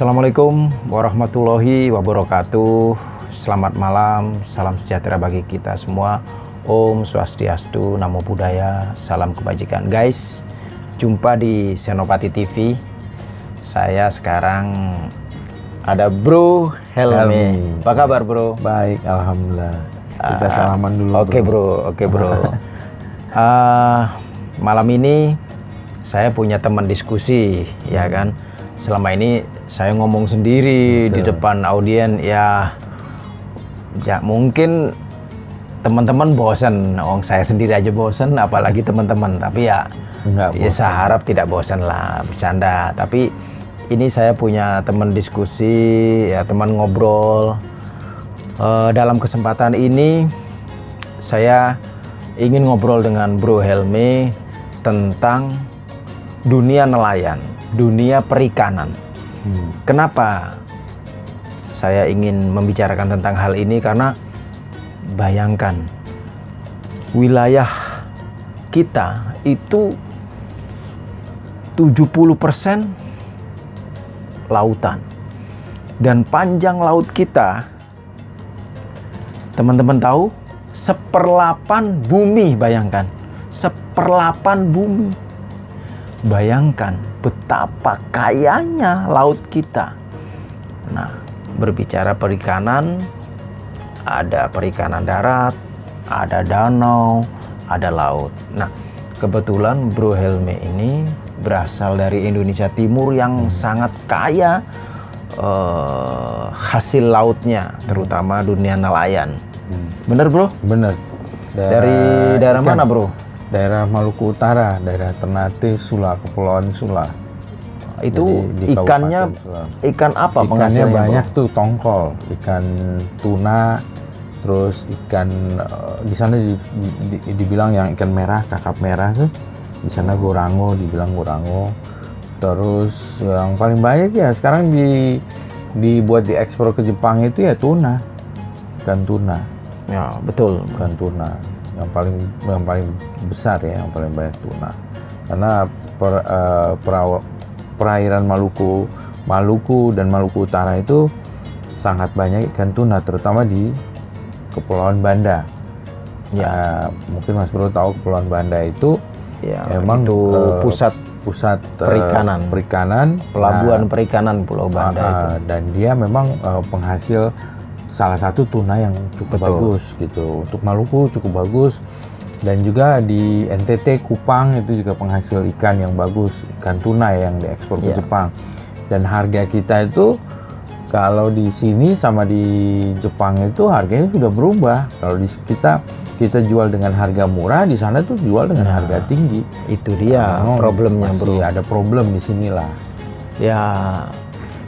Assalamualaikum warahmatullahi wabarakatuh. Selamat malam, salam sejahtera bagi kita semua. Om Swastiastu, Namo Buddhaya, salam kebajikan. Guys, jumpa di Senopati TV. Saya sekarang ada Bro Helmi. Apa kabar Bro? Baik, alhamdulillah. Kita salaman dulu. Oke bro. Malam ini saya punya teman diskusi, ya kan. Selama ini saya ngomong sendiri di depan audien, ya mungkin teman-teman bosan. Saya sendiri aja bosan, apalagi teman-teman. Tapi ya saya harap tidak bosan lah bercanda. Tapi ini saya punya teman diskusi, ya teman ngobrol. Dalam kesempatan ini saya ingin ngobrol dengan Bro Helmi tentang dunia nelayan, dunia perikanan. Kenapa saya ingin membicarakan tentang hal ini? Karena bayangkan wilayah kita itu 70% lautan, dan panjang laut kita, teman-teman tahu, 1/8 bumi. Bayangkan 1/8 bumi. Bayangkan betapa kayanya laut kita. Nah, berbicara perikanan, ada perikanan darat, ada danau, ada laut. Nah, kebetulan Bro Helmi ini berasal dari Indonesia Timur yang sangat kaya hasil lautnya, terutama dunia nelayan. Bener Bro? Bener. Dari daerah mana Bro? Daerah Maluku Utara, daerah Ternate, Sula, Kepulauan Sula. Itu di ikannya, ikan apa ikannya penghasilnya banyak Bro? tuh, tongkol, ikan tuna, terus ikan di sana dibilang yang ikan merah, kakap merah tuh. Di sana gorango, dibilang gorango. Terus yang paling banyak ya sekarang dibuat diekspor ke Jepang itu ya tuna, ikan tuna. Ya betul, Ikan tuna yang paling besar ya, yang paling banyak tuna. Karena perairan Maluku dan Maluku Utara itu sangat banyak ikan tuna, terutama di Kepulauan Banda. Ya, mungkin Mas Bro tahu Kepulauan Banda itu ya emang itu pusat perikanan, pelabuhan perikanan Pulau Banda itu. Dan dia memang penghasil salah satu tuna yang cukup bagus gitu. Untuk Maluku cukup bagus, dan juga di NTT Kupang itu juga penghasil ikan yang bagus, ikan tuna yang diekspor ke Jepang. Dan harga kita itu kalau di sini sama di Jepang itu harganya sudah berubah. Kalau di kita jual dengan harga murah, di sana tuh jual dengan harga tinggi. Itu dia problemnya Bro. Ada problem di sinilah. Ya,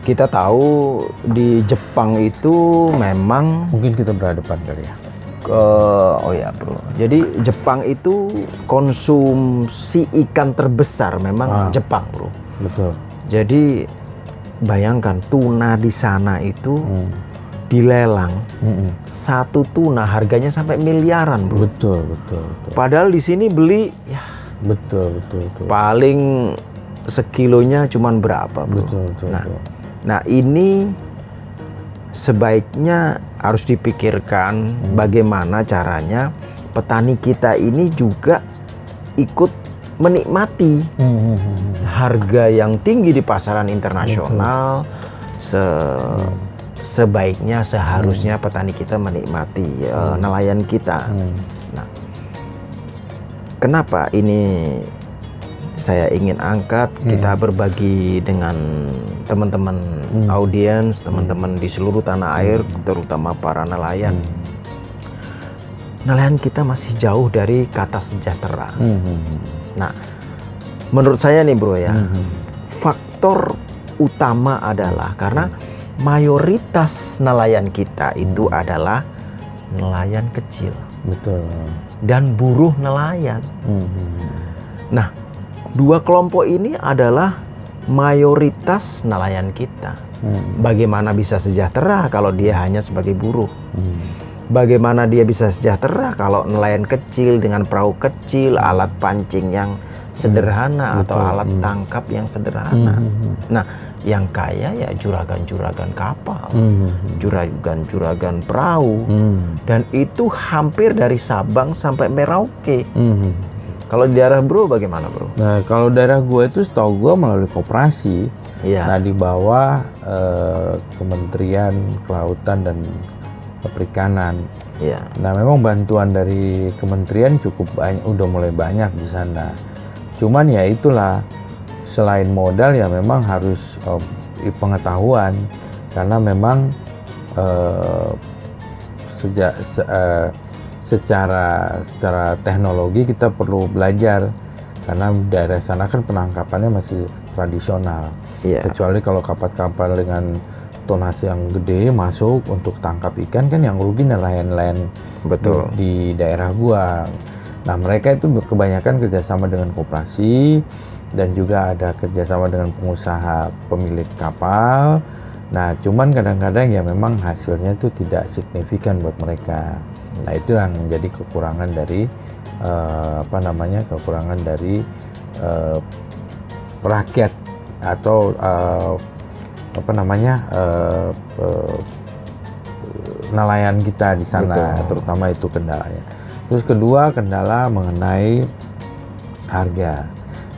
kita tahu di Jepang itu memang mungkin kita berhadapan kali ya. Oh ya Bro. Jadi Jepang itu konsumsi ikan terbesar memang Jepang Bro. Betul. Jadi bayangkan tuna di sana itu dilelang. Satu tuna harganya sampai miliaran Bro. Betul. Padahal di sini beli ya betul. paling sekilonya cuman berapa Bro. Betul. Nah ini sebaiknya harus dipikirkan bagaimana caranya petani kita ini juga ikut menikmati harga yang tinggi di pasaran internasional. Sebaiknya seharusnya petani kita menikmati nelayan kita. Nah, kenapa ini saya ingin angkat, kita berbagi dengan teman-teman audiens, teman-teman di seluruh tanah air, terutama para nelayan. Nelayan kita masih jauh dari kata sejahtera. Nah, menurut saya nih Bro ya, faktor utama adalah karena mayoritas nelayan kita itu adalah nelayan kecil. Betul. Dan buruh nelayan. Nah, dua kelompok ini adalah mayoritas nelayan kita. Bagaimana bisa sejahtera kalau dia hanya sebagai buruh? Bagaimana dia bisa sejahtera kalau nelayan kecil dengan perahu kecil, alat pancing yang sederhana atau alat tangkap yang sederhana? Nah, Yang kaya ya juragan-juragan kapal, juragan-juragan perahu, dan itu hampir dari Sabang sampai Merauke. Kalau di daerah bro bagaimana bro? Nah kalau daerah gue itu setahu gue melalui koperasi. Iya. Nah di bawah Kementerian Kelautan dan Perikanan. Iya. Nah memang bantuan dari kementerian cukup banyak, udah mulai banyak di sana. Cuman ya itulah, selain modal ya memang harus pengetahuan, karena memang secara teknologi kita perlu belajar, karena daerah sana kan penangkapannya masih tradisional. Iya. Kecuali kalau kapal-kapal dengan tonase yang gede masuk untuk tangkap ikan, kan yang rugi nelayan-nelayan Betul. di daerah gua. Nah mereka itu kebanyakan kerjasama dengan koperasi dan juga ada kerjasama dengan pengusaha pemilik kapal. Nah cuman kadang-kadang ya memang hasilnya itu tidak signifikan buat mereka. Nah itu yang menjadi kekurangan dari kekurangan dari rakyat atau nelayan kita di sana. Betul. Terutama itu kendalanya. Terus kedua, kendala mengenai harga.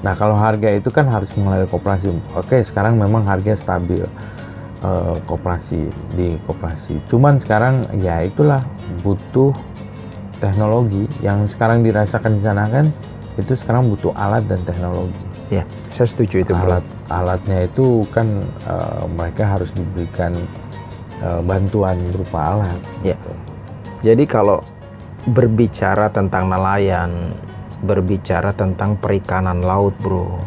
Nah kalau harga itu kan harus melalui koperasi. Oke, sekarang memang harga stabil di koperasi. Cuman sekarang ya itulah, butuh teknologi yang sekarang dirasakan di sana kan, itu sekarang butuh alat dan teknologi. Ya, saya setuju itu. Alatnya itu kan mereka harus diberikan bantuan berupa alat. Ya. Gitu. Jadi kalau berbicara tentang nelayan, berbicara tentang perikanan laut, bro,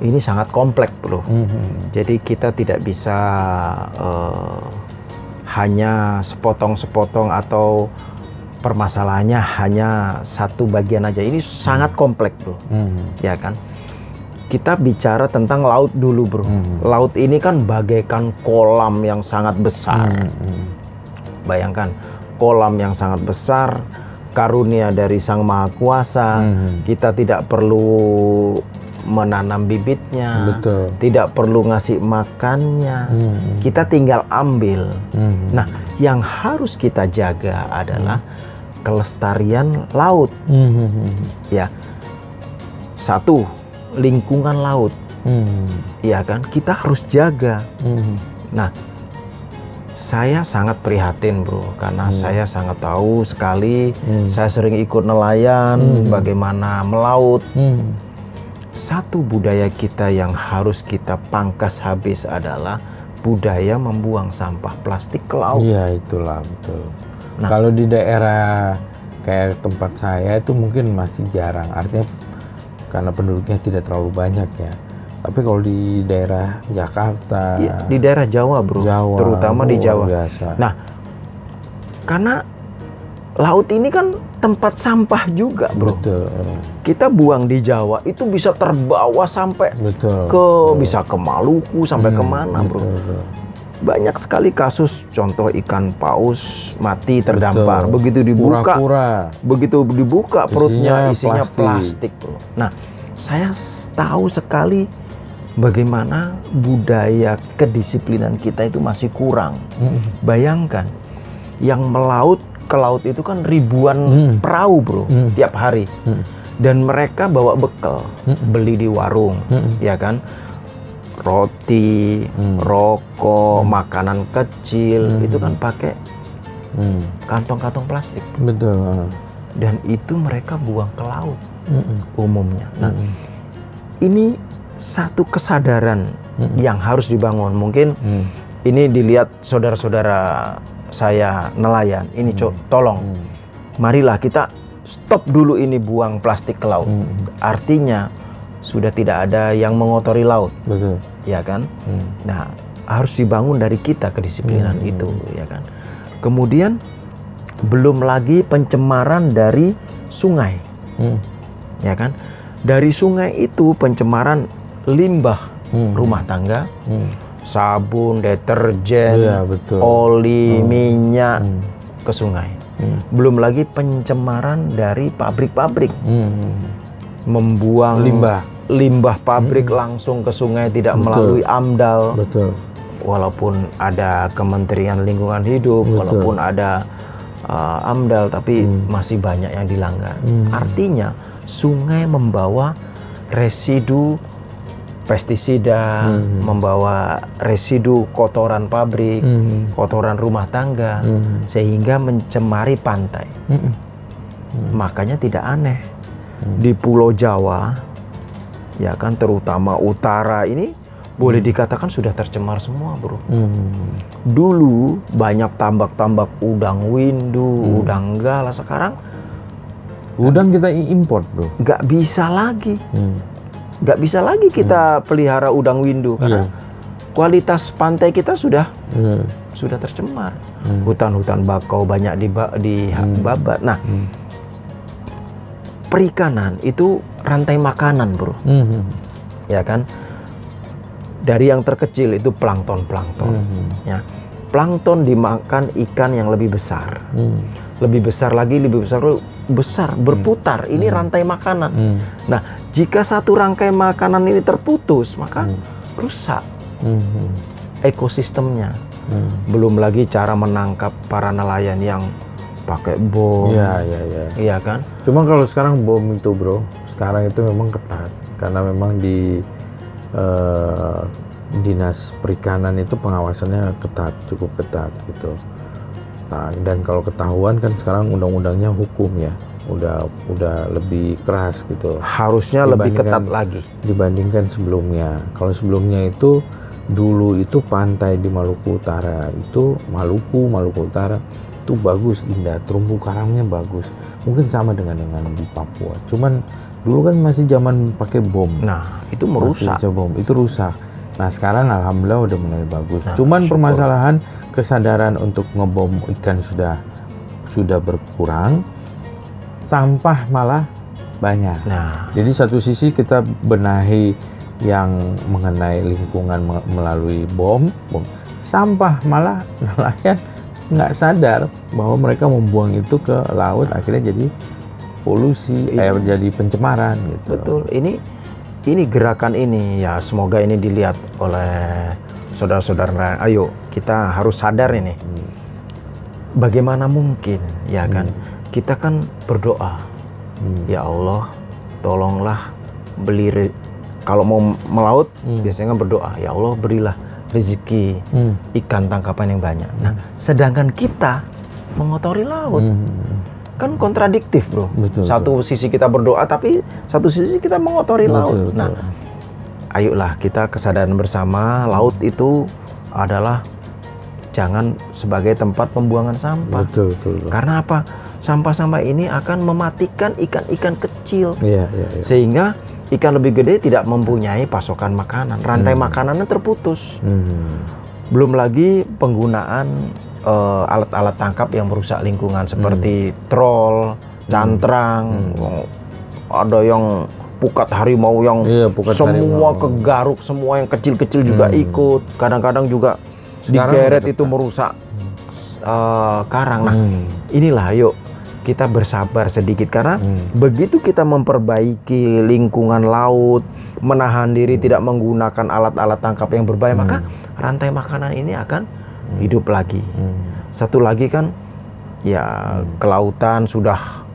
ini sangat kompleks, bro. Jadi kita tidak bisa hanya sepotong-sepotong atau permasalahannya hanya satu bagian aja. Ini sangat kompleks, bro. Ya kan? Kita bicara tentang laut dulu, bro. Laut ini kan bagaikan kolam yang sangat besar. Bayangkan, kolam yang sangat besar, karunia dari Sang Maha Kuasa. Kita tidak perlu menanam bibitnya, betul, tidak perlu ngasih makannya, kita tinggal ambil. Nah, yang harus kita jaga adalah kelestarian laut. Ya, satu, lingkungan laut, ya kan, kita harus jaga. Nah, saya sangat prihatin, bro, karena saya sangat tahu sekali. Saya sering ikut nelayan, bagaimana melaut. Satu budaya kita yang harus kita pangkas habis adalah budaya membuang sampah plastik ke laut. Iya, itulah betul. Nah, kalau di daerah kayak tempat saya itu mungkin masih jarang, artinya karena penduduknya tidak terlalu banyak ya. Tapi kalau di daerah Jakarta, ya, di daerah Jawa, bro, terutama di Jawa. Biasa. Nah, karena laut ini kan tempat sampah juga, bro. Betul. Kita buang di Jawa itu bisa terbawa sampai bisa ke Maluku, sampai kemana, bro. Betul. Banyak sekali kasus, contoh ikan paus mati terdampar. Betul. Begitu dibuka, begitu dibuka perutnya isinya plastik, bro. Nah, saya tahu sekali bagaimana budaya kedisiplinan kita itu masih kurang. Bayangkan, yang melaut ke laut itu kan ribuan perahu, bro, tiap hari. Dan mereka bawa bekal, beli di warung, ya kan, roti, rokok, makanan kecil, itu kan pakai kantong-kantong plastik. Betul. Dan itu mereka buang ke laut umumnya. Nah, ini satu kesadaran yang harus dibangun. Mungkin ini dilihat saudara-saudara saya nelayan. Ini tolong, marilah kita stop dulu ini buang plastik ke laut. Artinya sudah tidak ada yang mengotori laut. Betul. Ya kan? Nah, harus dibangun dari kita kedisiplinan itu, ya kan? Kemudian belum lagi pencemaran dari sungai. Ya kan? Dari sungai itu pencemaran limbah rumah tangga, sabun, deterjen, oli, minyak ke sungai. Belum lagi pencemaran dari pabrik-pabrik, membuang limbah pabrik langsung ke sungai, tidak Betul. melalui AMDAL. Betul. Walaupun ada Kementerian Lingkungan Hidup, Betul. walaupun ada AMDAL, tapi masih banyak yang dilanggar. Artinya sungai membawa residu pestisida, membawa residu kotoran pabrik, kotoran rumah tangga, sehingga mencemari pantai. Makanya tidak aneh di Pulau Jawa, ya kan, terutama utara ini boleh dikatakan sudah tercemar semua, bro. Dulu banyak tambak-tambak udang windu, udang gala. Sekarang Udang kita import, bro. nggak bisa lagi. Nggak bisa lagi kita pelihara udang windu karena kualitas pantai kita sudah tercemar. Hutan-hutan bakau banyak dibabat. Nah, perikanan itu rantai makanan, bro. Ya kan? Dari yang terkecil itu plankton. Ya. Plankton dimakan ikan yang lebih besar. Lebih besar lagi, berputar. Ini rantai makanan. Nah, jika satu rangkai makanan ini terputus, maka rusak ekosistemnya. Belum lagi cara menangkap para nelayan yang pakai bom. Iya kan? Cuma kalau sekarang bom itu, bro, sekarang itu memang ketat karena memang di dinas perikanan itu pengawasannya ketat, cukup ketat gitu. Nah, dan kalau ketahuan kan sekarang undang-undangnya hukum ya, udah lebih keras gitu. Harusnya lebih ketat lagi dibandingkan sebelumnya. Kalau sebelumnya itu dulu itu pantai di Maluku Utara itu Maluku Utara itu bagus, indah, terumbu karangnya bagus. Mungkin sama dengan di Papua. Cuman dulu kan masih zaman pakai bom. Nah, itu merusak. Bom itu rusak. Nah, sekarang alhamdulillah udah mulai bagus. Nah, Cuman syukur. permasalahan kesadaran untuk ngebom ikan sudah berkurang, sampah malah banyak. Nah, Jadi satu sisi kita benahi yang mengenai lingkungan melalui bom, sampah malah nelayan nggak sadar bahwa mereka membuang itu ke laut, akhirnya jadi polusi, jadi pencemaran gitu. betul. Ini gerakan ini ya, semoga ini dilihat oleh saudara-saudara. Ayo, kita harus sadar ini. Bagaimana mungkin, ya kan? Kita kan berdoa, ya Allah, tolonglah kalau mau melaut, biasanya kan berdoa, ya Allah berilah rezeki ikan tangkapan yang banyak. Nah, sedangkan kita mengotori laut. Kan kontradiktif, bro. Satu sisi kita berdoa, tapi satu sisi kita mengotori laut. Nah, ayolah kita kesadaran bersama, laut itu adalah jangan sebagai tempat pembuangan sampah. Betul. Karena apa? Sampah-sampah ini akan mematikan ikan-ikan kecil. Iya. Sehingga ikan lebih gede tidak mempunyai pasokan makanan. Rantai makanannya terputus. Belum lagi penggunaan alat-alat tangkap yang merusak lingkungan seperti trol, cantrang, ada yang pukat harimau yang semua kegaruk, semua yang kecil-kecil juga ikut. Kadang-kadang juga digeret itu merusak karang. Nah, inilah yuk kita bersabar sedikit karena begitu kita memperbaiki lingkungan laut, menahan diri tidak menggunakan alat-alat tangkap yang berbahaya, maka rantai makanan ini akan hidup lagi. Satu lagi kan ya, kelautan sudah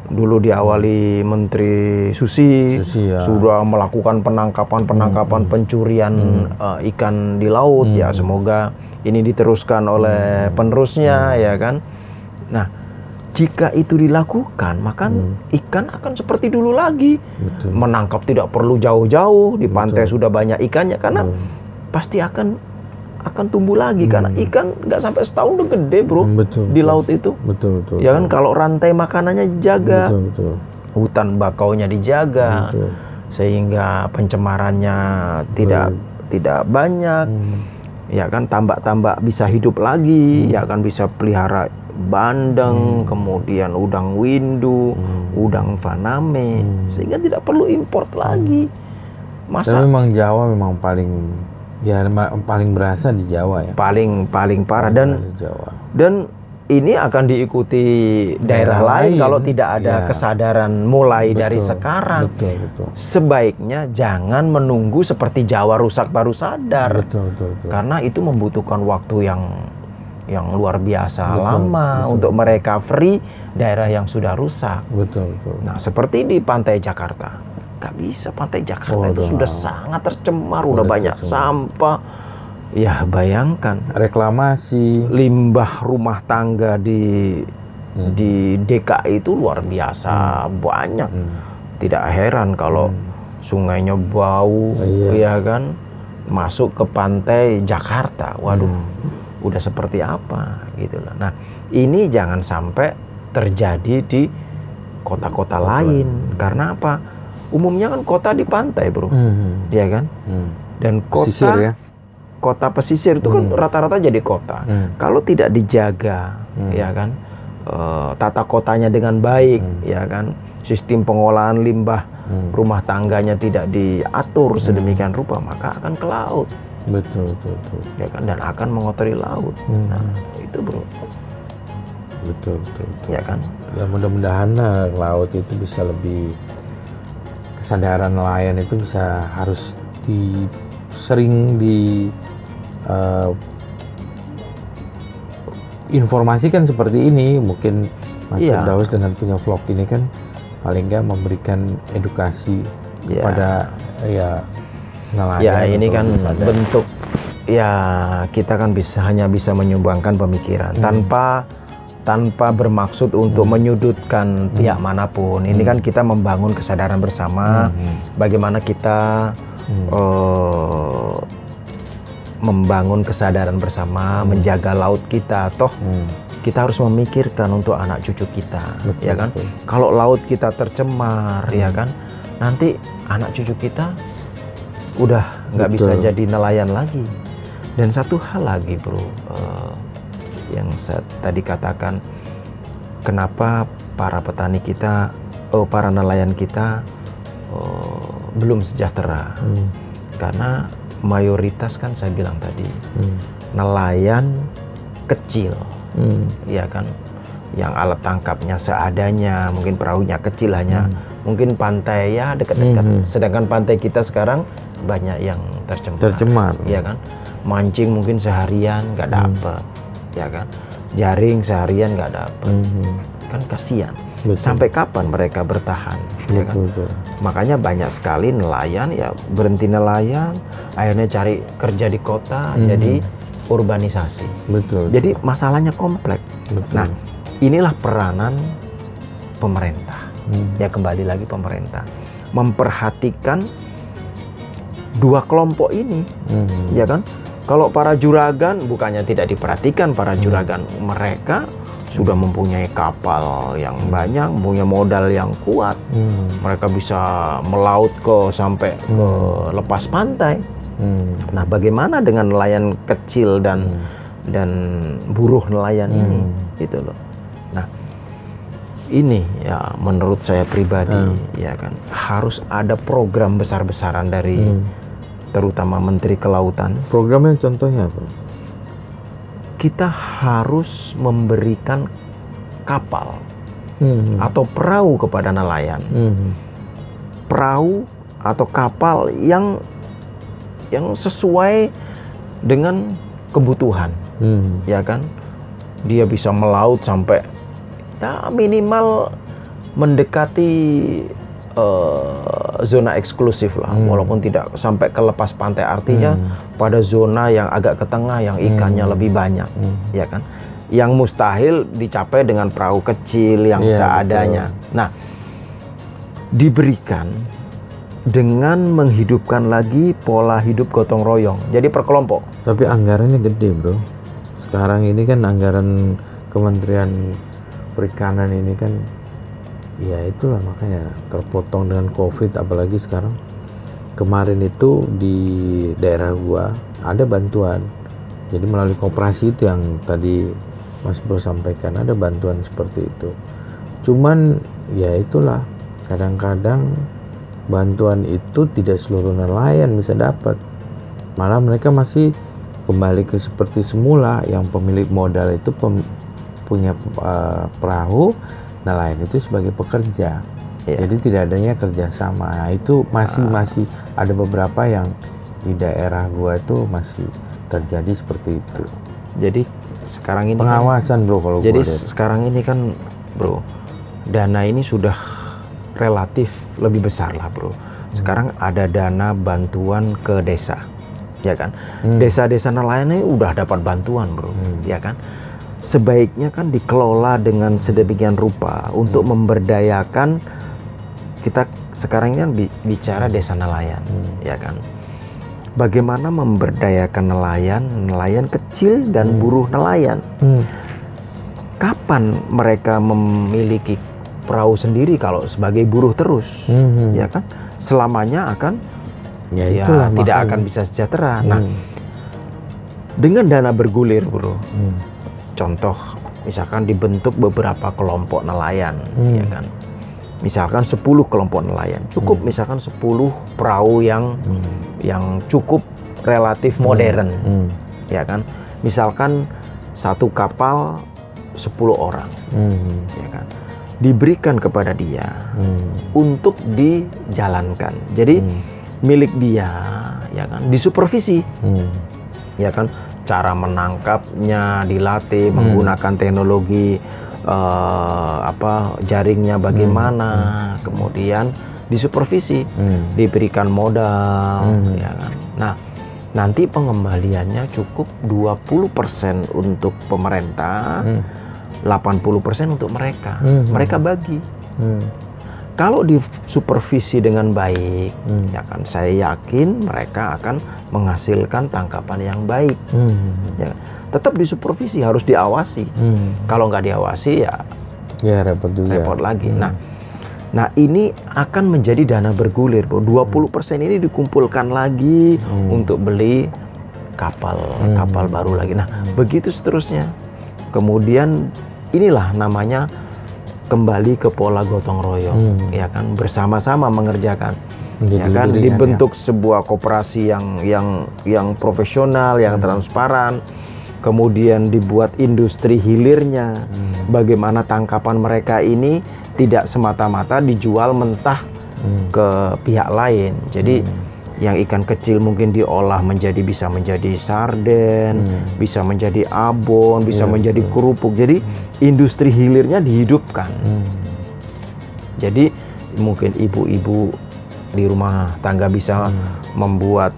dulu diawali Menteri Susi sudah melakukan penangkapan pencurian ikan di laut. Ya, semoga ini diteruskan oleh penerusnya, ya kan. Nah, jika itu dilakukan, maka ikan akan seperti dulu lagi. Menangkap tidak perlu jauh-jauh, di pantai sudah banyak ikannya, karena pasti akan tumbuh lagi karena ikan nggak sampai setahun udah gede, bro. Di laut itu. Betul. Ya kan, kalau rantai makanannya dijaga, hutan bakaunya dijaga, sehingga pencemarannya tidak banyak. Ya kan, tambak-tambak bisa hidup lagi, ya kan, bisa pelihara bandeng, kemudian udang windu, udang faname, sehingga tidak perlu import lagi. Tapi memang Jawa memang paling berasa di Jawa ya. Paling parah. Dan ini akan diikuti daerah lain kalau tidak ada ya. kesadaran mulai Betul, dari sekarang. Betul. Sebaiknya jangan menunggu seperti Jawa rusak baru sadar. Betul. Karena itu membutuhkan waktu yang luar biasa lama betul. untuk merecovery daerah yang sudah rusak. Betul. Nah, seperti di pantai Jakarta. Nggak bisa, pantai Jakarta itu sudah sangat tercemar, udah banyak sampah. Ya, bayangkan reklamasi, limbah rumah tangga di DKI itu luar biasa banyak. Tidak heran kalau sungainya bau, ya kan, masuk ke pantai Jakarta. Waduh, udah seperti apa gitu loh. Nah, ini jangan sampai terjadi di kota-kota lain. Karena apa? Umumnya kan kota di pantai, bro, ya kan? Dan kota pesisir, ya? Kota pesisir itu kan rata-rata jadi kota. Kalau tidak dijaga, ya kan, tata kotanya dengan baik, ya kan, sistem pengolahan limbah rumah tangganya tidak diatur sedemikian rupa, maka akan ke laut. Betul. Ya kan, dan akan mengotori laut. Nah, itu, bro. Betul. Ya kan. Ya, mudah-mudahan laut itu bisa lebih, kesadaran nelayan itu bisa harus sering informasikan seperti ini. Mungkin Mas Firdaus dengan punya vlog ini kan paling nggak memberikan edukasi kepada nelayan. Ya, ini kan bentuk, ya, kita kan hanya bisa menyumbangkan pemikiran tanpa bermaksud untuk menyudutkan pihak manapun. Ini kan kita membangun kesadaran bersama, bagaimana kita membangun kesadaran bersama, menjaga laut kita. Toh kita harus memikirkan untuk anak cucu kita, ya kan? Kalau laut kita tercemar, ya kan, nanti anak cucu kita udah nggak bisa jadi nelayan lagi. Dan satu hal lagi, bro, yang saya tadi katakan, kenapa para petani kita, para nelayan kita belum sejahtera? Karena mayoritas kan saya bilang tadi nelayan kecil, ya kan, yang alat tangkapnya seadanya, mungkin perahunya kecil, hanya mungkin pantai ya dekat-dekat. Sedangkan pantai kita sekarang banyak yang tercemar, ya kan, mancing mungkin seharian nggak dapet, ya kan, jaring seharian nggak dapet, kan kasihan. Sampai kapan mereka bertahan? Ya kan? Makanya banyak sekali nelayan ya berhenti nelayan, akhirnya cari kerja di kota, jadi urbanisasi. Jadi masalahnya kompleks. Nah, inilah peranan pemerintah. Ya, kembali lagi pemerintah memperhatikan dua kelompok ini, ya kan? Kalau para juragan bukannya tidak diperhatikan, para juragan mereka sudah mempunyai kapal yang banyak, punya modal yang kuat. Mereka bisa melaut sampai ke lepas pantai. Nah, bagaimana dengan nelayan kecil dan buruh nelayan ini? Gitu loh. Nah, ini ya menurut saya pribadi, ya kan, harus ada program besar-besaran dari terutama Menteri Kelautan. Programnya contohnya apa? Kita harus memberikan kapal atau perahu kepada nelayan. Perahu atau kapal yang sesuai dengan kebutuhan, ya kan. Dia bisa melaut sampai ya minimal mendekati zona eksklusif lah, walaupun tidak sampai ke lepas pantai, artinya pada zona yang agak ke tengah yang ikannya lebih banyak, ya kan, yang mustahil dicapai dengan perahu kecil yang seadanya. Nah, diberikan dengan menghidupkan lagi pola hidup gotong royong, jadi per kelompok. Tapi anggarannya gede, bro. Sekarang ini kan anggaran Kementerian Perikanan ini kan, ya itulah makanya terpotong dengan COVID. Apalagi sekarang, kemarin itu di daerah gua ada bantuan, jadi melalui koperasi itu yang tadi Mas Bro sampaikan, ada bantuan seperti itu. Cuman ya itulah, kadang-kadang bantuan itu tidak seluruh nelayan bisa dapat, malah mereka masih kembali ke seperti semula, yang pemilik modal itu punya perahu, nelayan itu sebagai pekerja. Iya. Jadi tidak adanya kerjasama. Nah, itu masih ada beberapa yang di daerah gua itu masih terjadi seperti itu. Jadi sekarang ini Pengawasan bro kalau jadi gua lihat. sekarang ini kan bro, dana ini sudah relatif lebih besar lah bro. Sekarang ada dana bantuan ke desa, ya kan? Desa-desa nelayan ini udah dapat bantuan bro, ya kan? Sebaiknya kan dikelola dengan sedemikian rupa untuk memberdayakan. Kita sekarang ini kan bicara desa nelayan, ya kan? Bagaimana memberdayakan nelayan kecil dan buruh nelayan? Kapan mereka memiliki perahu sendiri kalau sebagai buruh terus, ya kan? Selamanya akan itulah tidak makanya. akan bisa sejahtera. Nah, dengan dana bergulir, bro. Contoh, misalkan dibentuk beberapa kelompok nelayan, ya kan? Misalkan 10 kelompok nelayan, cukup misalkan 10 perahu yang cukup relatif modern, ya kan? Misalkan satu kapal 10 orang, ya kan? Diberikan kepada dia untuk dijalankan. Jadi milik dia, ya kan? Disupervisi, ya kan? Cara menangkapnya dilatih menggunakan teknologi jaringnya bagaimana, kemudian disupervisi, diberikan modal, ya kan? Nah, nanti pengembaliannya cukup 20% untuk pemerintah, 80% untuk mereka. Mereka bagi. Kalau disupervisi dengan baik, ya kan, saya yakin mereka akan menghasilkan tangkapan yang baik. Ya, tetap disupervisi, harus diawasi. Kalau nggak diawasi ya repot juga. Repot lagi. Nah ini akan menjadi dana bergulir, bro. 20% ini dikumpulkan lagi untuk beli kapal baru lagi. Nah, begitu seterusnya. Kemudian inilah namanya kembali ke pola gotong royong, ya kan, bersama-sama mengerjakan, ya kan, dibentuk sebuah koperasi yang profesional, yang transparan, kemudian dibuat industri hilirnya, bagaimana tangkapan mereka ini tidak semata-mata dijual mentah ke pihak lain. Jadi yang ikan kecil mungkin diolah bisa menjadi sarden, bisa menjadi abon, bisa menjadi kerupuk. Jadi industri hilirnya dihidupkan. Jadi mungkin ibu-ibu di rumah tangga bisa membuat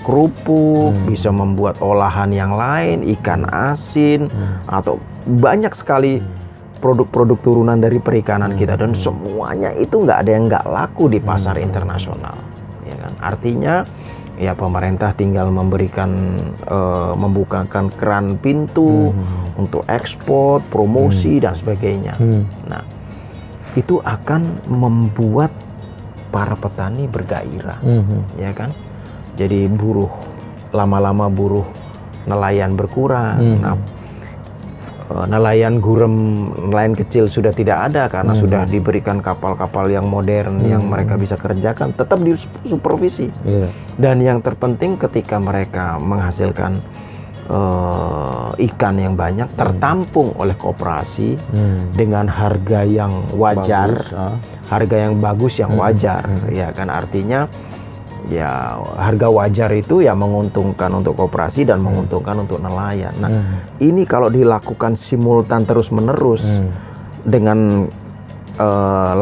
kerupuk, bisa membuat olahan yang lain, ikan asin, atau banyak sekali produk-produk turunan dari perikanan kita, dan semuanya itu nggak ada yang nggak laku di pasar internasional, ya kan? Artinya ya pemerintah tinggal membukakan keran pintu untuk ekspor, promosi dan sebagainya. Nah, itu akan membuat para petani bergairah, ya kan? Jadi lama-lama buruh nelayan berkurang. Nah, nelayan kecil sudah tidak ada karena sudah diberikan kapal-kapal yang modern yang mereka bisa kerjakan, tetap disupervisi. Dan yang terpenting ketika mereka menghasilkan ikan yang banyak tertampung oleh koperasi dengan harga yang wajar, harga yang bagus, yang wajar, ya kan, artinya ya harga wajar itu ya menguntungkan untuk koperasi dan menguntungkan untuk nelayan. Nah, ini kalau dilakukan simultan terus-menerus dengan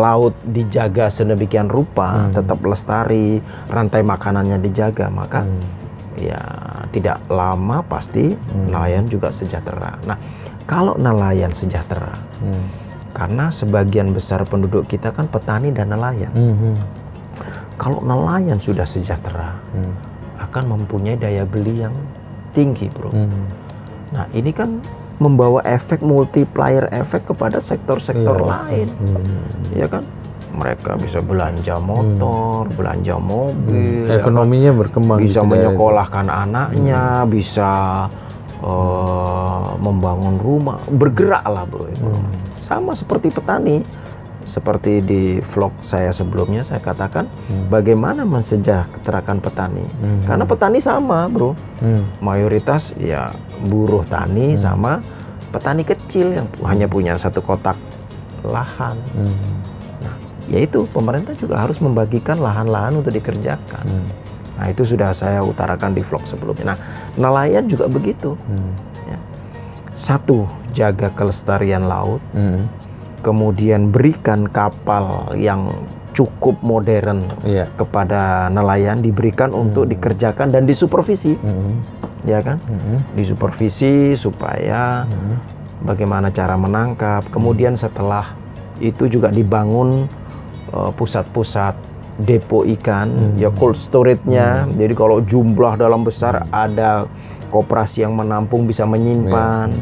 laut dijaga sedemikian rupa, tetap lestari, rantai makanannya dijaga, maka ya tidak lama pasti nelayan juga sejahtera. Nah, kalau nelayan sejahtera, karena sebagian besar penduduk kita kan petani dan nelayan. Kalau nelayan sudah sejahtera, akan mempunyai daya beli yang tinggi, bro. Nah, ini kan membawa efek multiplier efek kepada sektor-sektor lain, ya kan? Mereka bisa belanja motor, belanja mobil, ekonominya berkembang, bisa menyekolahkan anaknya, bisa membangun rumah, bergeraklah, bro. Sama seperti petani. Seperti di vlog saya sebelumnya saya katakan, bagaimana mensejahterakan petani. Karena petani sama, bro. Mayoritas ya buruh tani sama petani kecil yang hanya punya 1 kotak lahan. Nah, yaitu pemerintah juga harus membagikan lahan-lahan untuk dikerjakan. Nah, itu sudah saya utarakan di vlog sebelumnya. Nah, nelayan juga begitu. Ya. 1, jaga kelestarian laut. Kemudian berikan kapal yang cukup modern kepada nelayan, diberikan untuk dikerjakan dan disupervisi, ya kan? Disupervisi supaya bagaimana cara menangkap. Kemudian setelah itu juga dibangun pusat-pusat depo ikan, ya cold storage-nya. Jadi kalau jumlah dalam besar ada koperasi yang menampung bisa menyimpan.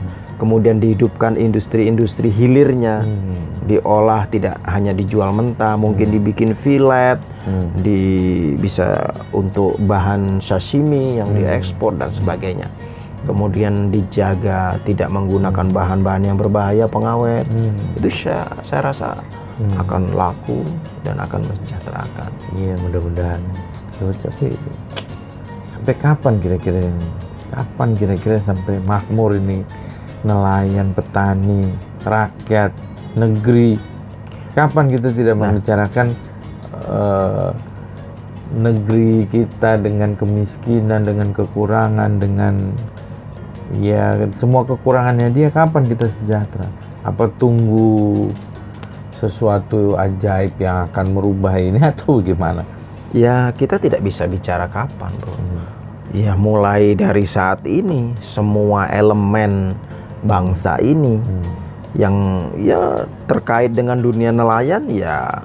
Kemudian dihidupkan industri-industri hilirnya, diolah, tidak hanya dijual mentah, mungkin dibikin filet, bisa untuk bahan sashimi yang diekspor dan sebagainya. Kemudian dijaga tidak menggunakan bahan-bahan yang berbahaya, pengawet. Itu saya rasa akan laku dan akan mensejahterakan. Iya, mudah-mudahan. Tapi sampai kapan kira-kira ini? Kapan kira-kira sampai makmur ini? Nelayan, petani, rakyat, negeri. Kapan kita tidak membicarakan negeri kita dengan kemiskinan, dengan kekurangan, dengan ya semua kekurangannya dia, kapan kita sejahtera? Apa tunggu sesuatu ajaib yang akan merubah ini atau gimana? Ya, kita tidak bisa bicara kapan, bro. Ya, mulai dari saat ini semua elemen bangsa ini yang ya terkait dengan dunia nelayan, ya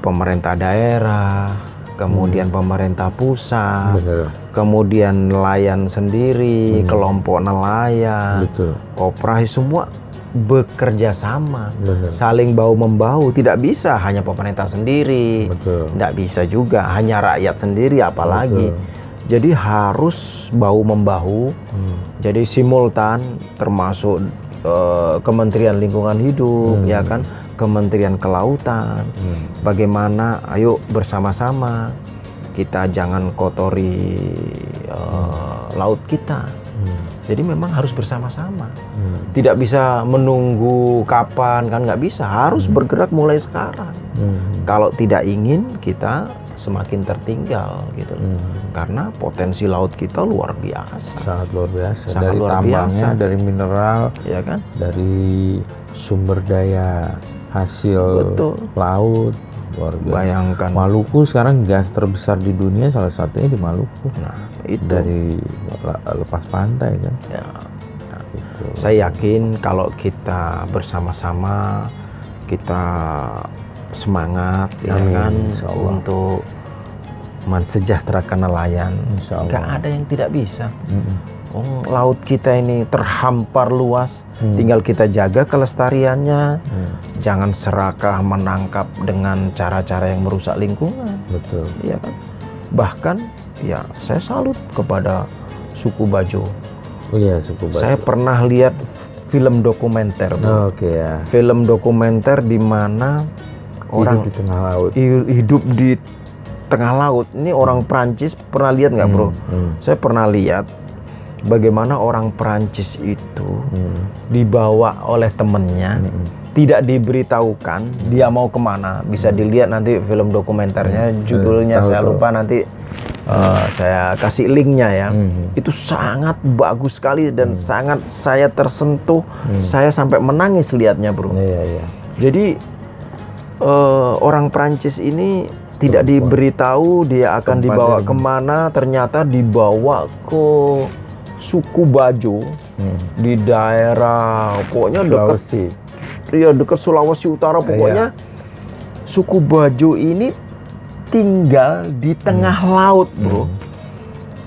pemerintah daerah, kemudian pemerintah pusat, kemudian nelayan sendiri, kelompok nelayan, koperasi, semua bekerja sama, saling bahu-membahu. Tidak bisa hanya pemerintah sendiri, tidak bisa juga hanya rakyat sendiri, apalagi. Jadi harus bahu-membahu, jadi simultan, termasuk Kementerian Lingkungan Hidup, ya kan, Kementerian Kelautan. Bagaimana, ayo bersama-sama kita jangan kotori laut kita. Jadi memang harus bersama-sama. Tidak bisa menunggu kapan, kan nggak bisa. Harus bergerak mulai sekarang. Kalau tidak ingin kita semakin tertinggal gitu. Karena potensi laut kita luar biasa. Sangat luar biasa. Sangat dari luar tambangnya, biasa. dari mineral, ya kan? Dari sumber daya hasil laut. Luar biasa. Bayangkan. Maluku sekarang gas terbesar di dunia, salah satunya di Maluku. Nah, itu dari lepas pantai kan. Ya. Nah, itu. Saya yakin kalau kita bersama-sama, kita semangat, ya kan, untuk mensejahterakan nelayan. Nggak ada yang tidak bisa. Laut kita ini terhampar luas, tinggal kita jaga kelestariannya. Jangan serakah menangkap dengan cara-cara yang merusak lingkungan. Betul. Iya kan? Bahkan ya saya salut kepada suku Bajo. Oh iya, suku Bajo. Saya pernah lihat film dokumenter. Ya. Film dokumenter di mana orang hidup di tengah laut. Hidup di tengah laut. Ini orang Prancis, pernah lihat nggak, bro? Saya pernah lihat bagaimana orang Prancis itu dibawa oleh temennya, tidak diberitahukan dia mau kemana. Bisa dilihat nanti film dokumenternya, judulnya saya lupa, nanti saya kasih linknya ya. Itu sangat bagus sekali dan sangat saya tersentuh. Saya sampai menangis lihatnya, bro. Jadi orang Prancis ini tidak diberitahu dia akan dibawa kemana, ternyata dibawa ke suku Bajo di daerah pokoknya dekat Sulawesi Utara pokoknya. Suku Bajo ini tinggal di tengah laut, bro.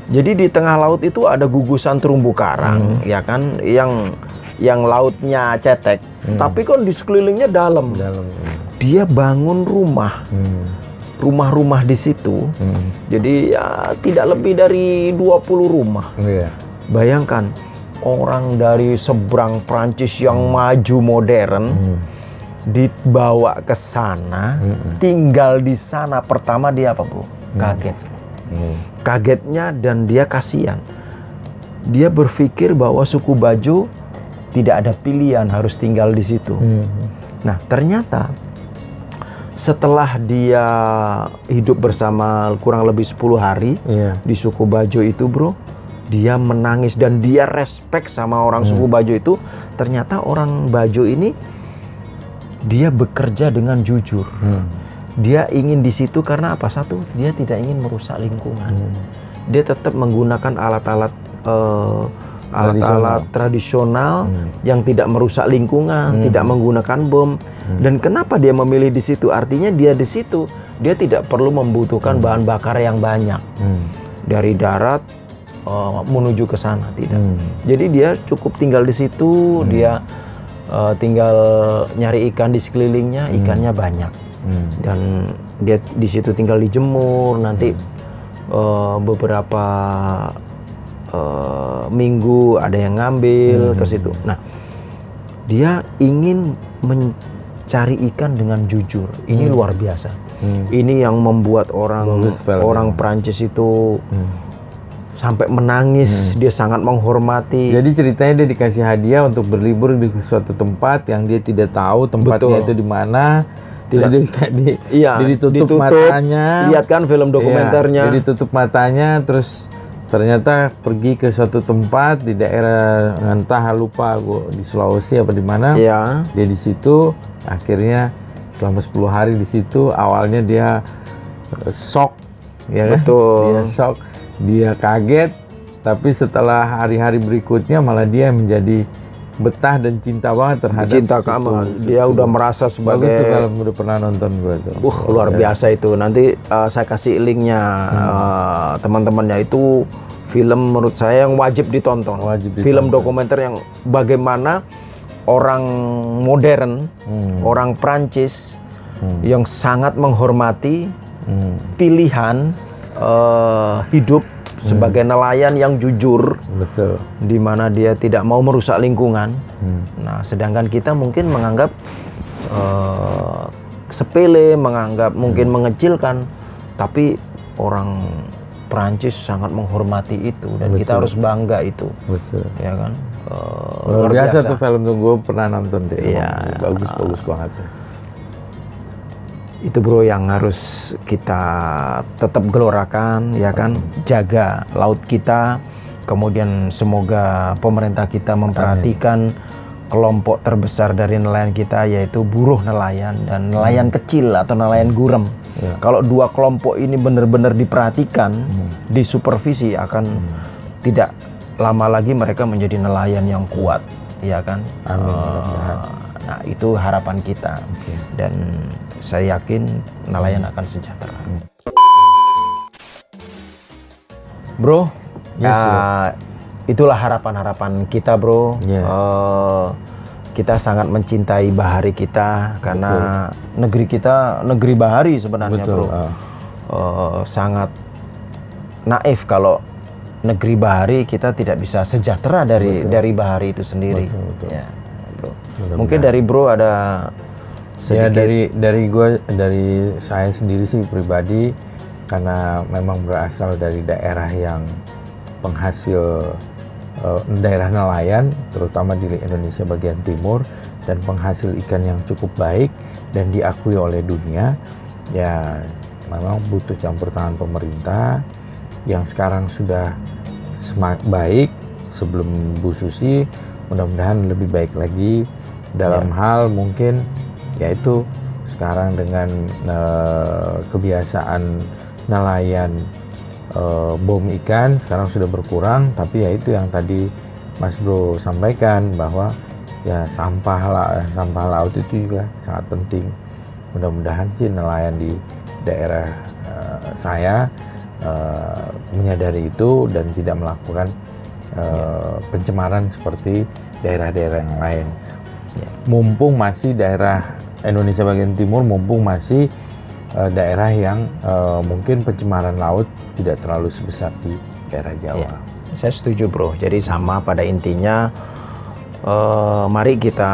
Jadi di tengah laut itu ada gugusan terumbu karang, ya kan, yang lautnya cetek, tapi kan di sekelilingnya dalam. Dia bangun rumah-rumah di situ. Jadi ya tidak lebih dari 20 rumah. Bayangkan orang dari seberang Prancis yang maju modern dibawa ke sana, tinggal di sana. Pertama dia apa, Bu? Kaget. Kagetnya dan dia kasihan. Dia berpikir bahwa suku Bajo tidak ada pilihan, harus tinggal di situ. Nah, ternyata setelah dia hidup bersama kurang lebih 10 hari di suku Bajo itu, bro, dia menangis dan dia respect sama orang suku Bajo itu. Ternyata orang Bajo ini dia bekerja dengan jujur. Dia ingin di situ karena apa? Satu, dia tidak ingin merusak lingkungan. Dia tetap menggunakan alat-alat tradisional yang tidak merusak lingkungan, tidak menggunakan bom. Dan kenapa dia memilih di situ? Artinya dia di situ dia tidak perlu membutuhkan bahan bakar yang banyak dari darat menuju ke sana, tidak. Jadi dia cukup tinggal di situ, dia tinggal nyari ikan di sekelilingnya, ikannya banyak. Dan dia di situ tinggal dijemur, nanti beberapa minggu ada yang ngambil ke situ. Nah, dia ingin mencari ikan dengan jujur. Ini luar biasa. Ini yang membuat orang Prancis itu sampai menangis. Dia sangat menghormati. Jadi ceritanya dia dikasih hadiah untuk berlibur di suatu tempat yang dia tidak tahu tempatnya itu di mana. Terus dia ditutup matanya. Lihat kan film dokumenternya. Dia ditutup matanya, terus ternyata pergi ke suatu tempat di daerah, entah lupa gue, di Sulawesi apa di mana. Dia di situ, akhirnya selama 10 hari di situ. Awalnya dia shock, ya kan? Dia shock, dia kaget. Tapi setelah hari-hari berikutnya malah dia menjadi betah dan cinta banget terhadap cinta kamu. Dia udah merasa sebagai. Bagus tuh kalau udah pernah nonton gue tuh. Luar biasa itu. Nanti saya kasih linknya teman-temannya. Itu film menurut saya yang wajib ditonton. Film dokumenter yang bagaimana orang modern, orang Prancis yang sangat menghormati pilihan hidup sebagai nelayan yang jujur. Betul. Di mana dia tidak mau merusak lingkungan. Nah, sedangkan kita mungkin menganggap sepele, menganggap mungkin mengecilkan, tapi orang Prancis sangat menghormati itu dan kita harus bangga itu. Betul. Ya kan? Luar biasa tuh film tuh, gue pernah nonton deh. Bagus banget. Itu bro yang harus kita tetap gelorakan, ya kan, jaga laut kita. Kemudian semoga pemerintah kita memperhatikan kelompok terbesar dari nelayan kita, yaitu buruh nelayan dan nelayan kecil atau nelayan gurem. Kalau dua kelompok ini benar-benar diperhatikan, disupervisi, akan tidak lama lagi mereka menjadi nelayan yang kuat, ya kan. Nah, itu harapan kita. Dan saya yakin nelayan akan sejahtera. Bro, itulah harapan-harapan kita, bro. Kita sangat mencintai bahari kita karena negeri kita negeri bahari sebenarnya, bro. Sangat naif kalau negeri bahari kita tidak bisa sejahtera dari bahari itu sendiri. Ya, bro. Mungkin dari bro ada sedikit. Ya, dari saya sendiri sih pribadi, karena memang berasal dari daerah yang penghasil daerah nelayan, terutama di Indonesia bagian timur, dan penghasil ikan yang cukup baik dan diakui oleh dunia. Ya, memang butuh campur tangan pemerintah yang sekarang sudah semakin baik. Sebelum Bu Susi, mudah-mudahan lebih baik lagi dalam hal mungkin, yaitu sekarang dengan kebiasaan nelayan bom ikan sekarang sudah berkurang, tapi ya itu yang tadi Mas Bro sampaikan, bahwa ya sampah laut itu juga sangat penting. Mudah-mudahan sih nelayan di daerah saya menyadari itu dan tidak melakukan pencemaran seperti daerah-daerah yang lain. Mumpung masih daerah Indonesia bagian timur, mumpung masih daerah yang mungkin pencemaran laut tidak terlalu sebesar di daerah Jawa. Saya setuju, bro. Jadi sama pada intinya, mari kita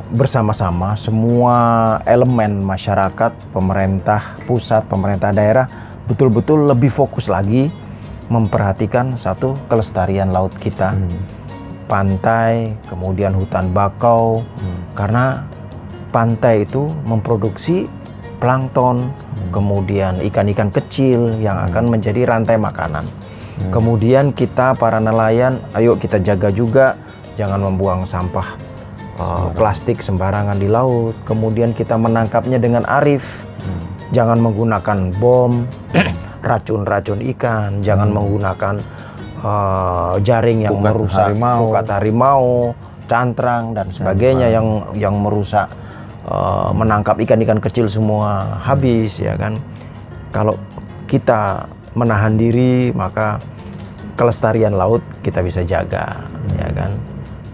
bersama-sama semua elemen masyarakat, pemerintah pusat, pemerintah daerah, betul-betul lebih fokus lagi memperhatikan satu, kelestarian laut kita. pantai, kemudian hutan bakau, karena pantai itu memproduksi plankton, kemudian ikan-ikan kecil yang akan menjadi rantai makanan. Kemudian kita para nelayan, ayo kita jaga juga, jangan membuang sampah plastik sembarangan di laut. Kemudian kita menangkapnya dengan arif, jangan menggunakan bom, racun-racun ikan, jangan menggunakan jaring yang merusak pukat harimau, cantrang dan sebagainya yang merusak, menangkap ikan-ikan kecil semua habis, ya kan. Kalau kita menahan diri, maka kelestarian laut kita bisa jaga, ya kan.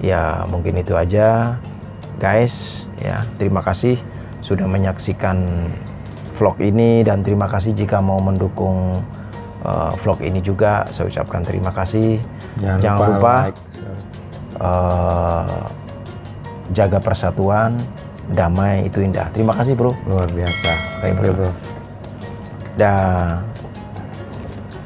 Ya mungkin itu aja guys, ya terima kasih sudah menyaksikan vlog ini, dan terima kasih jika mau mendukung vlog ini juga, saya ucapkan terima kasih. Jangan lupa like, jaga persatuan, damai itu indah. Terima kasih bro. Luar biasa. Thank you bro. Dah.